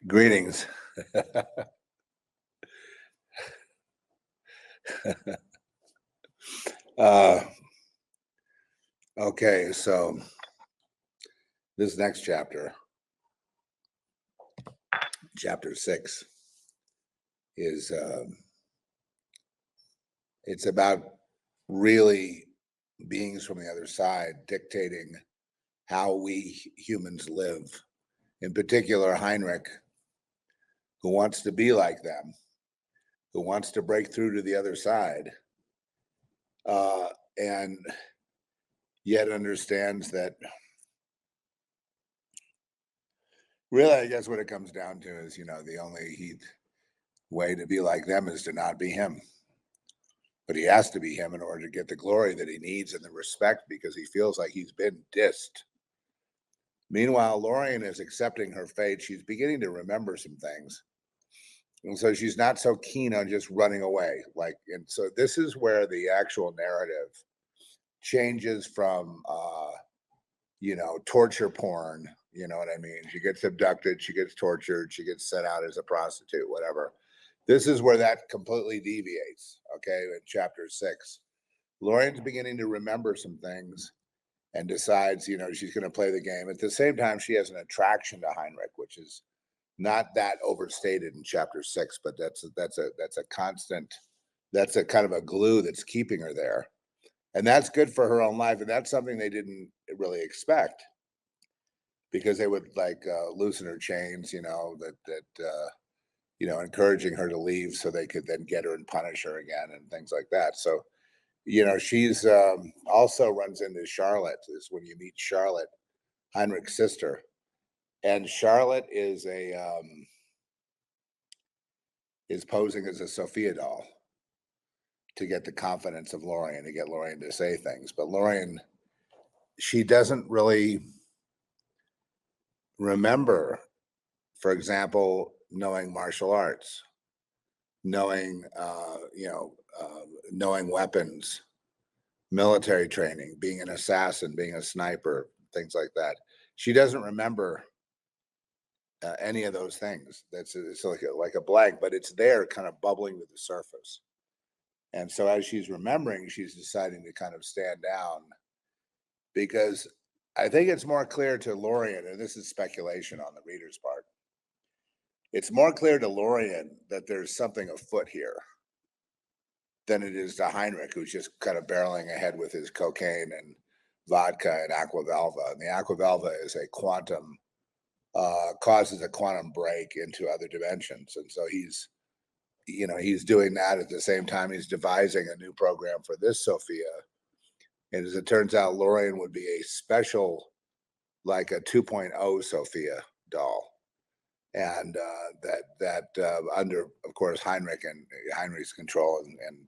Greetings. uh, okay, so this next chapter, chapter 6, is it's about really beings from the other side dictating how we humans live. In particular, Heinrich, who wants to be like them, who wants to break through to the other side, and yet understands that really, I guess what it comes down to is, the only way to be like them is to not be him. But he has to be him in order to get the glory that he needs and the respect because he feels like he's been dissed. Meanwhile, Lorien is accepting her fate. She's beginning to remember some things. And so she's not so keen on just running away. And so this is where the actual narrative changes from, torture porn. You know what I mean? She gets abducted, she gets tortured, she gets sent out as a prostitute, whatever. This is where that completely deviates, okay, in chapter 6. Lorien's beginning to remember some things and decides, she's going to play the game. At the same time, she has an attraction to Heinrich, which is not that overstated in chapter 6, but that's a constant, that's a kind of a glue that's keeping her there. And that's good for her own life. And that's something they didn't really expect because they would loosen her chains, encouraging her to leave so they could then get her and punish her again and things like that. So, she's also runs into Charlotte is when you meet Charlotte, Heinrich's sister. And Charlotte is is posing as a Sophia doll to get the confidence of Lorien, to get Lorien to say things. But Lorien, she doesn't really remember, for example, knowing martial arts, knowing, knowing weapons, military training, being an assassin, being a sniper, things like that. She doesn't remember any of those things. It's like a blank, but it's there, kind of bubbling to the surface. And so as she's remembering, she's deciding to kind of stand down because I think it's more clear to Lorien, and this is speculation on the reader's part. It's more clear to Lorien that there's something afoot here than it is to Heinrich, who's just kind of barreling ahead with his cocaine and vodka and aquavelva. And the aquavelva is a quantum, causes a quantum break into other dimensions. And so he's doing that at the same time he's devising a new program for this Sophia. And as it turns out, Lorien would be a special, like a 2.0 Sophia doll. And under, of course, Heinrich's control and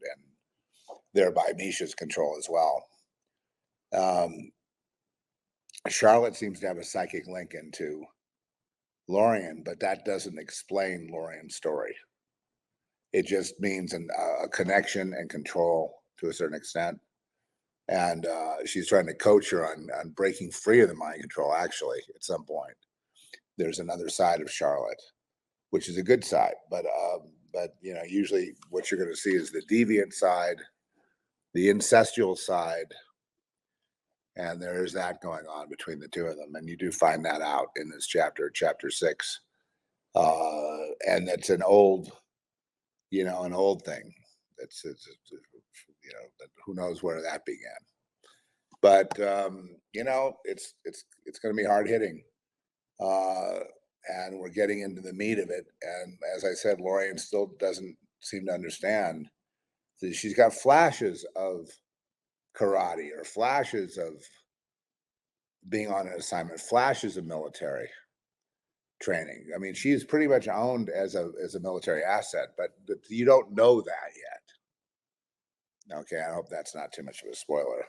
thereby Misha's control as well. Charlotte seems to have a psychic link into Lorien, but that doesn't explain Lorien's story. It just means a connection and control to a certain extent. And she's trying to coach her on breaking free of the mind control, actually, at some point. There's another side of Charlotte, which is a good side, but usually what you're going to see is the deviant side, the incestual side, and there is that going on between the two of them, and you do find that out in this chapter 6, and that's an old thing. It's who knows where that began, but it's going to be hard hitting. And we're getting into the meat of it. And as I said, Lorien still doesn't seem to understand. She's got flashes of karate or flashes of being on an assignment, flashes of military training. I mean, she's pretty much owned as a military asset, but you don't know that yet. Okay, I hope that's not too much of a spoiler.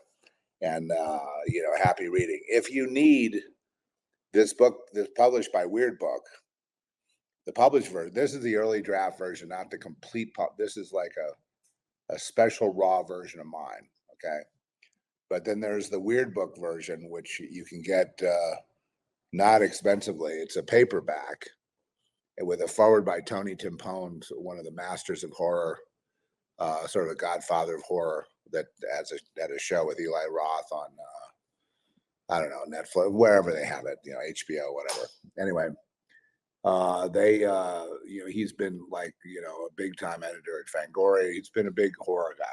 And happy reading. If you need this book, this published by Weird Book, the published version, this is the early draft version, not the complete this is like a special raw version of mine, okay? But then there's the Weird Book version, which you can get not expensively. It's a paperback, with a forward by Tony Timpone, one of the masters of horror, sort of a godfather of horror, that had a show with Eli Roth on I don't know, Netflix, wherever they have it, HBO, whatever. Anyway, he's been like, a big time editor at Fangoria. He's been a big horror guy,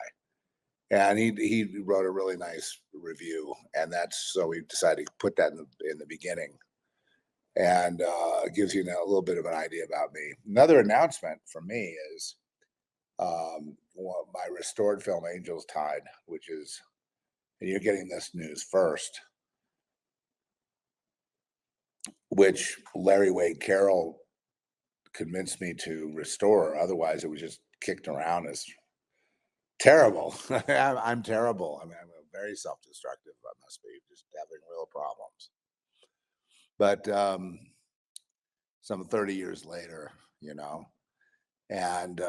and he wrote a really nice review, and so we decided to put that in the beginning, and gives you a little bit of an idea about me. Another announcement for me is my restored film Angels Tide, which is, and you're getting this news first, which Larry Wade Carroll convinced me to restore. Otherwise, it was just kicked around as terrible. I'm terrible. I mean, I'm very self-destructive. I must be just having real problems. But some 30 years later, and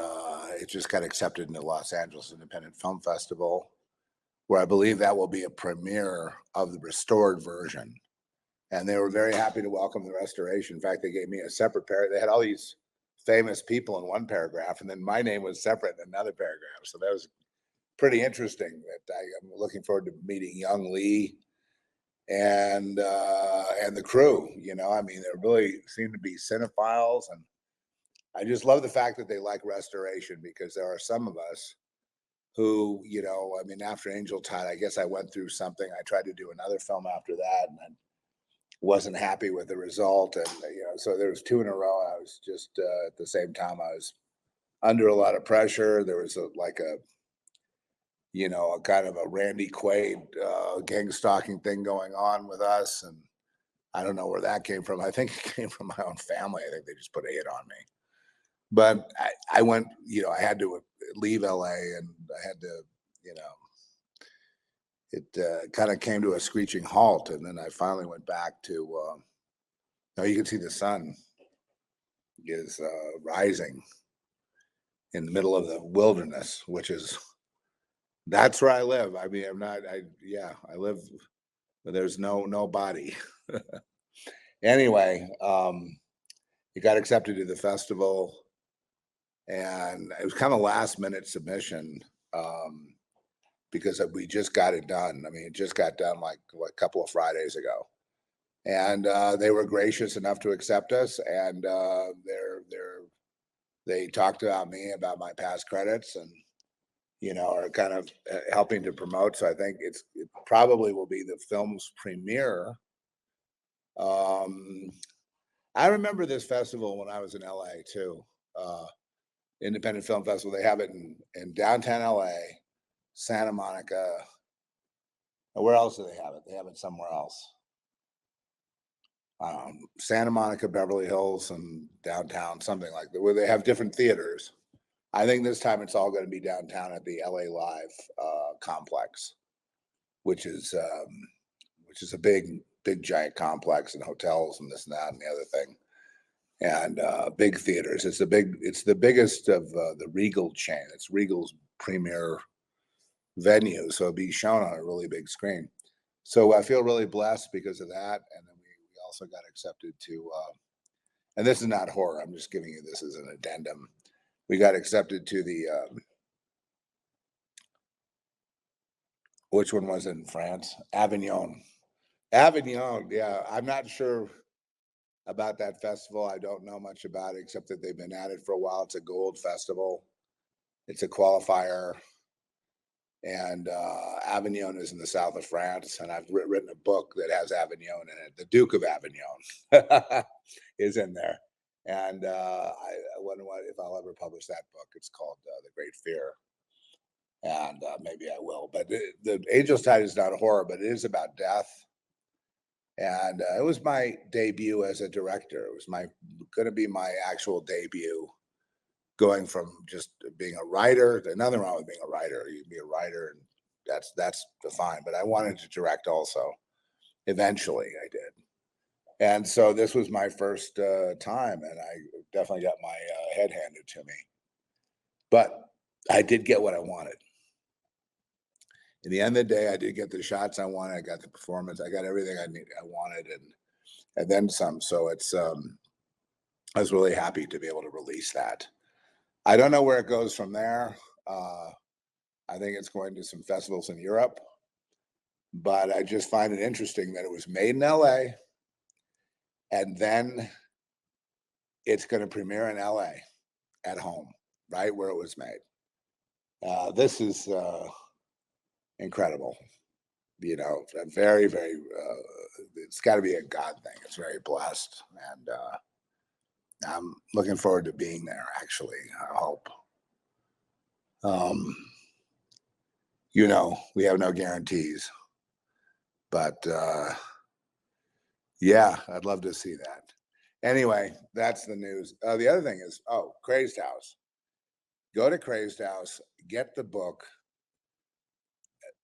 it just got accepted into Los Angeles Independent Film Festival, where I believe that will be a premiere of the restored version. And they were very happy to welcome the restoration. In fact, they gave me a separate paragraph. They had all these famous people in one paragraph, and then my name was separate in another paragraph. So that was pretty interesting. That I'm looking forward to meeting Young Lee and the crew. I mean, they really seem to be cinephiles, and I just love the fact that they like restoration, because there are some of us who, I mean, after Angel Tide, I guess I went through something. I tried to do another film after that, and I wasn't happy with the result. And, so there was two in a row. I was just, at the same time, I was under a lot of pressure. There was a kind of a Randy Quaid gang stalking thing going on with us. And I don't know where that came from. I think it came from my own family. I think they just put a hit on me. But I went, I had to leave LA, and I had to, it kind of came to a screeching halt. And then I finally went back to, now you can see the sun is rising in the middle of the wilderness, that's where I live. I mean, I live where there's nobody. Anyway, it got accepted to the festival, and it was kind of last minute submission, because we just got it done. I mean, it just got done like a couple of Fridays ago, and they were gracious enough to accept us, and they talked about me, about my past credits, and are kind of helping to promote. So I think it probably will be the film's premiere. I remember this festival when I was in LA too. Independent Film Festival. They have it in downtown LA, Santa Monica. Where else do they have it? They have it somewhere else. Santa Monica, Beverly Hills, and downtown, something like that, where they have different theaters. I think this time it's all going to be downtown at the LA Live complex, which is a big giant complex, and hotels and this and that and the other thing, and big theaters. It's the biggest of the Regal chain. It's Regal's premier venue, so it'll be shown on a really big screen. So I feel really blessed because of that. And then we also got accepted to, and this is not horror, I'm just giving you this as an addendum. We got accepted to the, which one was it in France? Avignon. Avignon, yeah. I'm not sure about that festival. I don't know much about it, except that they've been at it for a while. It's a gold festival. It's a qualifier. And Avignon is in the south of France, and I've written a book that has Avignon in it. The Duke of Avignon is in there, and I wonder if I'll ever publish that book. It's called The Great Fear, and maybe I will. But the Angel's Tide is not horror, but it is about death, and it was my debut as a director. It was going to be my actual debut, going from just being a writer. There's nothing wrong with being a writer. You can be a writer, and that's fine. But I wanted to direct also. Eventually, I did, and so this was my first time, and I definitely got my head handed to me. But I did get what I wanted. In the end of the day, I did get the shots I wanted. I got the performance. I got everything I wanted, and then some. So it's I was really happy to be able to release that. I don't know where it goes from there. I think it's going to some festivals in Europe, but I just find it interesting that it was made in LA and then it's going to premiere in LA at home, right where it was made. This is incredible. You know, a very, very, it's got to be a God thing. It's very blessed. And I'm looking forward to being there, actually. I hope. Um, you know, we have no guarantees, but yeah, I'd love to see that. Anyway, that's the news. The other thing is, oh, Crazed House. Go to Crazed House, get the book,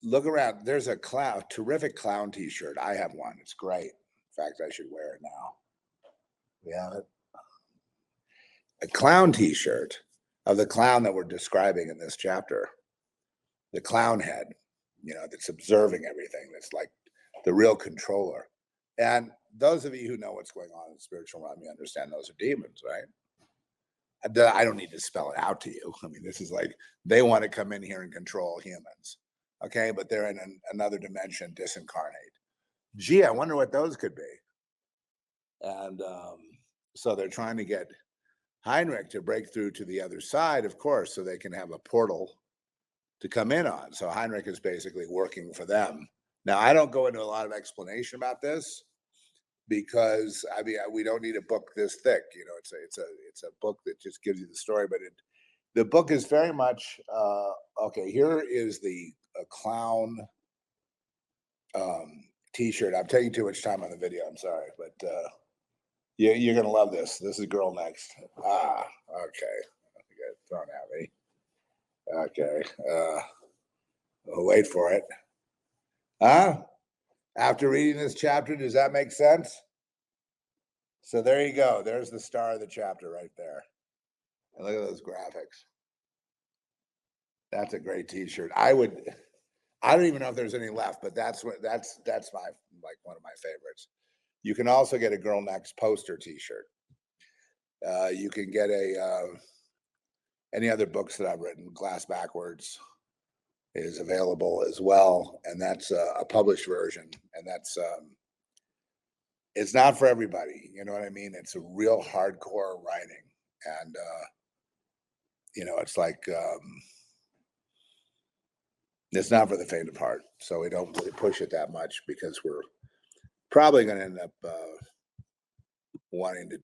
look around. There's a terrific clown t-shirt. I have one. It's great. In fact, I should wear it now. We have it. A clown t-shirt of the clown that we're describing in this chapter. The clown head, you know, that's observing everything. That's like the real controller. And those of you who know what's going on in the spiritual realm, you understand those are demons, right? I don't need to spell it out to you. I mean, this is like they want to come in here and control humans. Okay, but they're in another dimension, disincarnate. Gee, I wonder what those could be. And so they're trying to get Heinrich to break through to the other side, of course, so they can have a portal to come in on. So Heinrich is basically working for them. Now, I don't go into a lot of explanation about this because I mean we don't need a book this thick. You know, it's a book that just gives you the story, but the book is very much okay. Here is the clown t-shirt. I'm taking too much time on the video. I'm sorry, but you're gonna love this. This is Girl Next. Okay. I got thrown at me. Okay. We'll wait for it. After reading this chapter, does that make sense? So there you go. There's the star of the chapter right there. And look at those graphics. That's a great t-shirt. I don't even know if there's any left, but that's my like one of my favorites. You can also get a Girl Next poster t-shirt. You can get any other books that I've written. Glass Backwards is available as well, and that's a published version, and that's it's not for everybody. You know what I mean? It's a real hardcore writing, and you know, it's like it's not for the faint of heart. So we don't really push it that much because we're probably going to end up wanting to